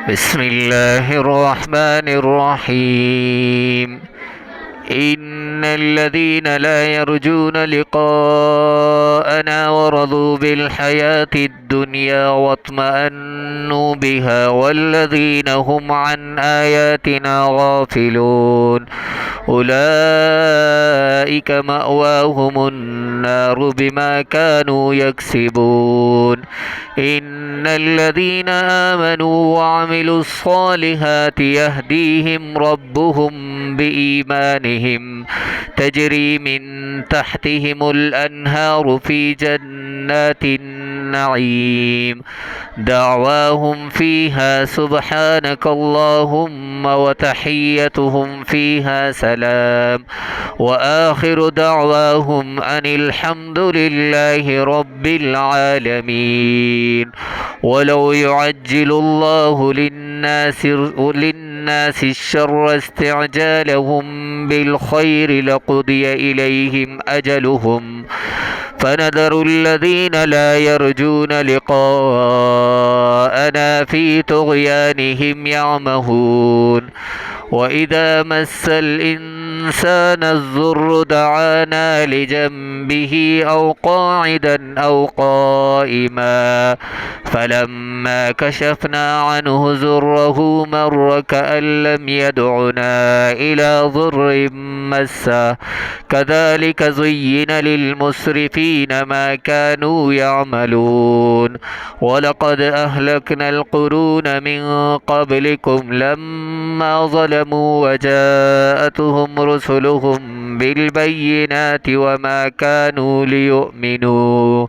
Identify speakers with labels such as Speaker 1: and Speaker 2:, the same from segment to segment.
Speaker 1: بسم الله الرحمن الرحيم. إن الذين لا يرجون لقاءنا ورضوا بالحياة الدنيا واطمأنوا بها والذين هم عن آياتنا غافلون أولئك مأواهم النار بما كانوا يكسبون. إن الذين آمنوا وعملوا الصالحات يهديهم ربهم بإيمانهم تجري من تحتهم الأنهار في جنات النعيم دعواهم فيها سبحانك اللهم وتحيتهم فيها سلام وآخر دعواهم أن الحمد لله رب العالمين. ولو يعجل الله للناس الشر استعجالهم بالخير لقضي إليهم أجلهم فنذر الذين لا يرجون لقاءنا في طغيانهم يعمهون. وإذا مس الإنسان الضر دعانا لجنبه أو قاعدا أو قائما فلما كشفنا عنه ضره مر كأن لم يدعنا إلى ضر مسه كذلك زين للمسرفين ما كانوا يعملون. ولقد أهلكنا القرون من قبلكم لما ظلموا وجاءتهم رسلهم بالبينات وما كانوا ليؤمنوا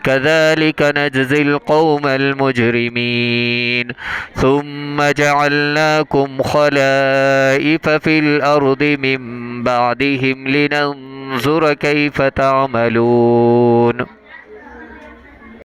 Speaker 1: كذلك نجزي القوم المجرمين. ثم جعلناكم خلائف في الأرض من بعدهم لننظر كيف تعملون.